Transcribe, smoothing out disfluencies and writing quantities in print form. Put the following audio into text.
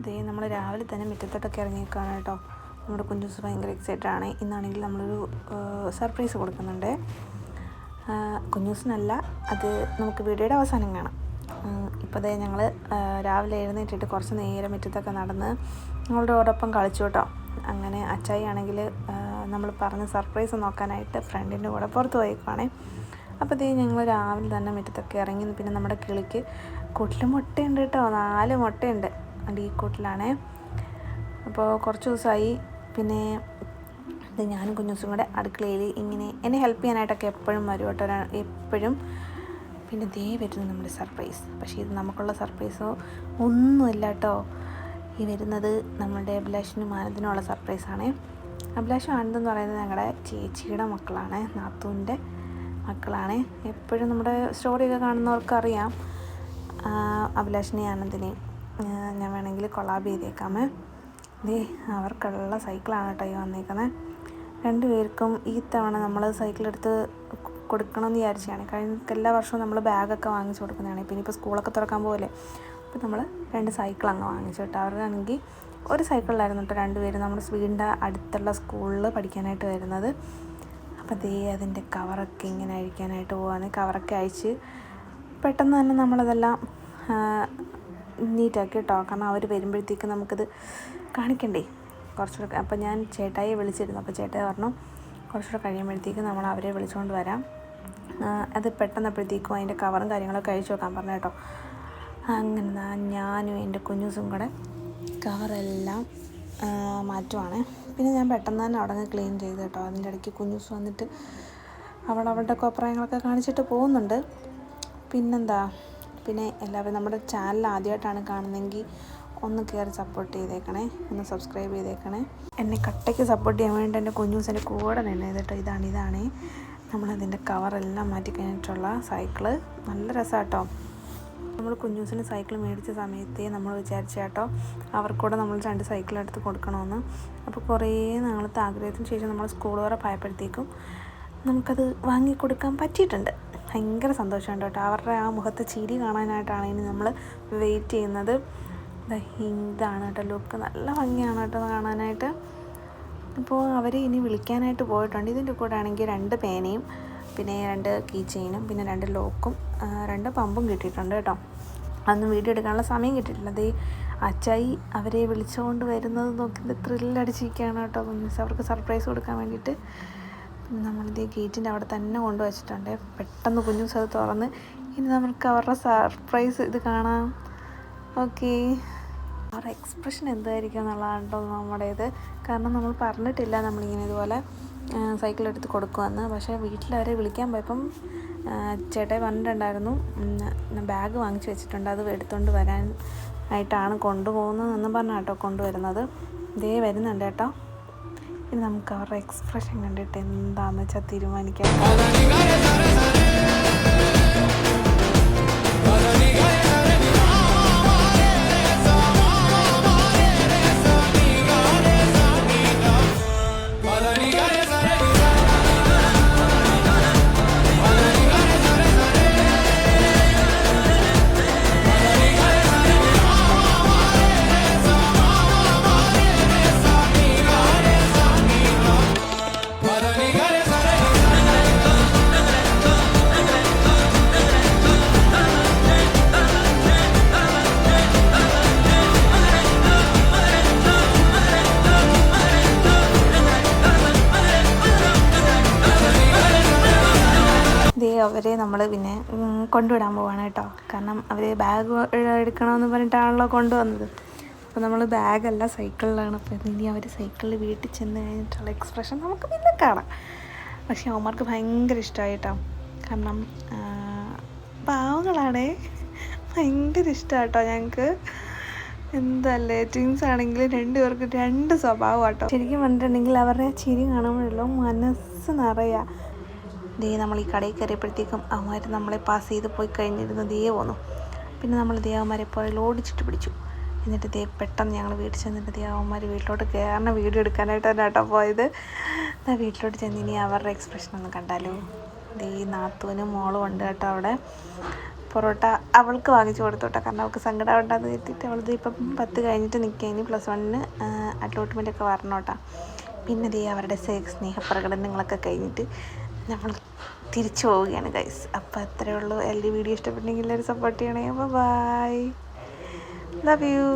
ഇതേ നമ്മൾ രാവിലെ തന്നെ മുറ്റത്തോട്ടൊക്കെ ഇറങ്ങിയേക്കാണ് കേട്ടോ. നമ്മുടെ കുഞ്ഞൂസ് ഭയങ്കര എക്സൈറ്റഡ് ആണ്. ഇന്നാണെങ്കിൽ നമ്മളൊരു സർപ്രൈസ് കൊടുക്കുന്നുണ്ട്. കുഞ്ഞൂസിനല്ല, അത് നമുക്ക് വീഡിയോയുടെ അവസാനം കാണാം. ഇപ്പോൾ അതേ ഞങ്ങൾ രാവിലെ എഴുന്നേറ്റിട്ട് കുറച്ച് നേരം മുറ്റത്തൊക്കെ നടന്ന് ഞങ്ങളോടൊപ്പം കളിച്ചു കേട്ടോ. അങ്ങനെ അച്ചായി ആണെങ്കിൽ നമ്മൾ പറഞ്ഞ സർപ്രൈസ് നോക്കാനായിട്ട് ഫ്രണ്ടിൻ്റെ കൂടെ പുറത്ത് പോയേക്കുവാണേ. അപ്പോൾ ഇതേ ഞങ്ങൾ രാവിലെ തന്നെ മുറ്റത്തൊക്കെ ഇറങ്ങി. പിന്നെ നമ്മുടെ കിളിക്ക് കൂട്ടിൽ മുട്ടയുണ്ട് കേട്ടോ, 4 മുട്ടയുണ്ട് അടിക്കൂട്ടിലാണേ. അപ്പോൾ കുറച്ച് ദിവസമായി. പിന്നെ ഇത് ഞാനും കുഞ്ഞൂസും കൂടെ അടുക്കളയിൽ ഇങ്ങനെ എന്നെ ഹെൽപ്പ് ചെയ്യാനായിട്ടൊക്കെ എപ്പോഴും വരും കേട്ടോ, എപ്പോഴും. പിന്നെ ദേ വരുന്നു നമ്മുടെ സർപ്രൈസ്. പക്ഷേ ഇത് നമുക്കുള്ള സർപ്രൈസോ ഒന്നുമില്ല കേട്ടോ. ഈ വരുന്നത് നമ്മുടെ അഭിലാഷിനും ആനന്ദിനുമുള്ള സർപ്രൈസാണ്. അഭിലാഷും ആനന്ദെന്ന് പറയുന്നത് ഞങ്ങളുടെ ചേച്ചിയുടെ മക്കളാണ്, നാത്തൂൻ്റെ മക്കളാണ്. എപ്പോഴും നമ്മുടെ സ്റ്റോറിയൊക്കെ കാണുന്നവർക്കറിയാം അഭിലാഷിനെയും ആനന്ദിനെയും. ഞാൻ വേണമെങ്കിൽ കൊളാബ് ചെയ്തേക്കാമേ. ദേ അവർക്കുള്ള സൈക്കിളാണ് കേട്ടോ ഈ വന്നേക്കുന്നത്. 2 പേർക്കും ഈ തവണ നമ്മൾ സൈക്കിളെടുത്ത് കൊടുക്കണമെന്ന് വിചാരിച്ചാണ്. കഴിഞ്ഞ എല്ലാ വർഷവും നമ്മൾ ബാഗൊക്കെ വാങ്ങിച്ചു കൊടുക്കുന്നതാണ്. പിന്നെ ഇപ്പോൾ സ്കൂളൊക്കെ തുറക്കാൻ പോലെ അപ്പോൾ നമ്മൾ 2 സൈക്കിൾ അങ്ങ് വാങ്ങിച്ചു കേട്ടോ. അവർക്കാണെങ്കിൽ ഒരു സൈക്കിളിലായിരുന്നു കേട്ടോ 2 പേര് നമ്മുടെ വീടിൻ്റെ അടുത്തുള്ള സ്കൂളിൽ പഠിക്കാനായിട്ട് വരുന്നത്. അപ്പോൾ ദേ അതിൻ്റെ കവറൊക്കെ ഇങ്ങനെ അഴിക്കാനായിട്ട് പോവാണ്. കവറൊക്കെ അഴിച്ച് പെട്ടെന്ന് തന്നെ നമ്മളതെല്ലാം നീറ്റാക്കി കേട്ടോ. കാരണം അവർ വരുമ്പോഴത്തേക്ക് നമുക്കത് കാണിക്കണ്ടേ കുറച്ചുകൂടെ. അപ്പോൾ ഞാൻ ചേട്ടായിയെ വിളിച്ചിരുന്നു. അപ്പോൾ ചേട്ടായി പറഞ്ഞു കുറച്ചുകൂടെ കഴിയുമ്പോഴത്തേക്ക് നമ്മൾ അവരെ വിളിച്ചുകൊണ്ട് വരാം. അത് പെട്ടെന്നപ്പോഴത്തേക്കും അതിൻ്റെ കവറും കാര്യങ്ങളൊക്കെ അഴിച്ചു വെക്കാൻ പറഞ്ഞു കേട്ടോ. അങ്ങനെ ഞാനും എൻ്റെ കുഞ്ഞൂസും കൂടെ കവറെല്ലാം മാറ്റുവാണ്. പിന്നെ ഞാൻ പെട്ടെന്ന് തന്നെ അവിടെ നിന്ന് ക്ലീൻ ചെയ്ത് കേട്ടോ. അതിൻ്റെ ഇടയ്ക്ക് കുഞ്ഞൂസ് വന്നിട്ട് അവളുടെ കോപ്രായങ്ങളൊക്കെ കാണിച്ചിട്ട് പോകുന്നുണ്ട്. പിന്നെന്താ, പിന്നെ എല്ലാവരും നമ്മുടെ ചാനൽ ആദ്യമായിട്ടാണ് കാണുന്നതെങ്കിൽ ഒന്ന് കയറി സപ്പോർട്ട് ചെയ്തേക്കണേ, ഒന്ന് സബ്സ്ക്രൈബ് ചെയ്തേക്കണേ. എന്നെ കട്ടയ്ക്ക് സപ്പോർട്ട് ചെയ്യാൻ വേണ്ടി എൻ്റെ കുഞ്ഞൂസിൻ്റെ കൂടെ നിന്നത് കേട്ടോ. ഇതാണ് നമ്മളതിൻ്റെ കവറെല്ലാം മാറ്റി കഴിഞ്ഞിട്ടുള്ള സൈക്കിള്. നല്ല രസമാണ് കേട്ടോ. നമ്മൾ കുഞ്ഞൂസിന് സൈക്കിൾ മേടിച്ച സമയത്തേ നമ്മൾ വിചാരിച്ച കേട്ടോ അവർക്കൂടെ നമ്മൾ 2 സൈക്കിൾ എടുത്ത് കൊടുക്കണമെന്ന്. അപ്പോൾ കുറേ നാളത്തെ ആഗ്രഹത്തിന് ശേഷം നമ്മൾ സ്കൂൾ തുറപ്പായപ്പോഴത്തേക്കും നമുക്കത് വാങ്ങിക്കൊടുക്കാൻ പറ്റിയിട്ടുണ്ട്. ഭയങ്കര സന്തോഷമുണ്ട് കേട്ടോ. അവരുടെ ആ മുഖത്തെ ചിരി കാണാനായിട്ടാണ് ഇനി നമ്മൾ വെയിറ്റ് ചെയ്യുന്നത്. ഇതാണ് കേട്ടോ ലുക്ക്, നല്ല ഭംഗിയാണ് കേട്ടോ കാണാനായിട്ട്. ഇപ്പോൾ അവർ ഇനി വിളിക്കാനായിട്ട് പോയിട്ടുണ്ട്. ഇതിൻ്റെ കൂടെ ആണെങ്കിൽ 2 പേനയും പിന്നെ 2 കീ ചെയിനും പിന്നെ 2 ലോക്കും 2 പമ്പും കിട്ടിയിട്ടുണ്ട് കേട്ടോ. അതൊന്നും വീഡിയോ എടുക്കാനുള്ള സമയം കിട്ടിയിട്ടില്ല. അതേ അച്ചായി അവരെ വിളിച്ചുകൊണ്ട് വരുന്നത് നോക്കി ത്രില്ലടിച്ചിരിക്കുകയാണ് കേട്ടോ കുഞ്ഞൂസ്. അവർക്ക് സർപ്രൈസ് കൊടുക്കാൻ വേണ്ടിയിട്ട് നമ്മളിതേ ഗേറ്റിൻ്റെ അവിടെ തന്നെ കൊണ്ടുവച്ചിട്ടുണ്ട്. പെട്ടെന്ന് കുഞ്ഞൂസ് അത് തുറന്ന് ഇനി നമുക്ക് അവരുടെ സർപ്രൈസ് ഇത് കാണാം. ഓക്കേ, അവരുടെ എക്സ്പ്രഷൻ എന്തായിരിക്കും എന്നുള്ളതാണ് കേട്ടോ നമ്മുടേത്. കാരണം നമ്മൾ പറഞ്ഞിട്ടില്ല നമ്മളിങ്ങനെ ഇതുപോലെ സൈക്കിൾ എടുത്ത് കൊടുക്കുമെന്ന്. പക്ഷേ വീട്ടിലവരെ വിളിക്കാൻ പോയപ്പം ചേട്ടായി പറഞ്ഞിട്ടുണ്ടായിരുന്നു ബാഗ് വാങ്ങിച്ചു വെച്ചിട്ടുണ്ട്, അത് എടുത്തുകൊണ്ട് വരാൻ ആയിട്ടാണ് കൊണ്ടുപോകുന്നതെന്ന് പറഞ്ഞാൽ കേട്ടോ കൊണ്ടുവരുന്നത്. ഇതേ വരുന്നുണ്ട് കേട്ടോ. ഇനി നമുക്ക് അവരുടെ എക്സ്പ്രഷൻ കണ്ടിട്ട് എന്താണെന്ന് വെച്ചാൽ തീരുമാനിക്കാം. അവരെ നമ്മൾ പിന്നെ കൊണ്ടുവിടാൻ പോവാണ് കേട്ടോ. കാരണം അവർ ബാഗ് എടുക്കണമെന്ന് പറഞ്ഞിട്ടാണല്ലോ കൊണ്ടുവന്നത്. അപ്പോൾ നമ്മൾ ബാഗല്ല സൈക്കിളിലാണ്. അപ്പോൾ ഇനി അവർ സൈക്കിളിൽ വീട്ടിൽ ചെന്ന് കഴിഞ്ഞിട്ടുള്ള എക്സ്പ്രഷൻ നമുക്ക് പിന്നെ കാണാം. പക്ഷേ അവന്മാർക്ക് ഭയങ്കര ഇഷ്ടമായി കേട്ടോ. കാരണം പാവങ്ങളാണേ, ഭയങ്കര ഇഷ്ടമാണ് കേട്ടോ ഞങ്ങൾക്ക്. എന്തല്ലേ, ട്വിൻസ് ആണെങ്കിൽ 2 പേർക്ക് 2 സ്വഭാവം കേട്ടോ. ശരിക്കും പറഞ്ഞിട്ടുണ്ടെങ്കിൽ അവരുടെ ചിരി കാണുമ്പോഴല്ലോ മനസ്സ് നിറയുക. ദേ നമ്മൾ ഈ കടയിൽ കയറിയപ്പോഴത്തേക്കും അവന്മാർ നമ്മളെ പാസ് ചെയ്ത് പോയി കഴിഞ്ഞിരുന്നു ദേ പോന്നു. പിന്നെ നമ്മൾ ദേവന്മാരെ പുറകിൽ ഓടിച്ചിട്ട് പിടിച്ചു. എന്നിട്ട് ദേ പെട്ടെന്ന് ഞങ്ങൾ വീട്ടിൽ ചെന്നിട്ട് ദേവന്മാർ വീട്ടിലോട്ട് കയറുന്ന വീഡിയോ എടുക്കാനായിട്ടാണ് കേട്ടോ പോയത്. വീട്ടിലോട്ട് ചെന്ന് ഇനി അവരുടെ എക്സ്പ്രഷൻ ഒന്ന് കണ്ടാലോ. ദേ നാത്തൂനും മോളും ഉണ്ട് കേട്ടോ അവിടെ. പൊറോട്ട അവൾക്ക് വാങ്ങിച്ചു കൊടുത്തു കേട്ടോ. കാരണം അവൾക്ക് സങ്കടം ഉണ്ടാകുന്ന കരുതിയിട്ട്. അവളത് ഇപ്പം 10 കഴിഞ്ഞിട്ട് നിൽക്കുക. ഇനി +1 അലോട്ട്മെൻറ്റൊക്കെ വരണം കേട്ടോ. പിന്നെ ദേ അവരുടെ സ്നേഹപ്രകടനങ്ങളൊക്കെ കഴിഞ്ഞിട്ട് നമ്മൾ തിരിച്ചു പോവുകയാണ് ഗൈസ്. അപ്പോൾ അത്രയേ ഉള്ളൂ. എൻ്റെ വീഡിയോ ഇഷ്ടപ്പെട്ടെങ്കിൽ എല്ലാവരും സപ്പോർട്ട് ചെയ്യണേ. Bye, love U.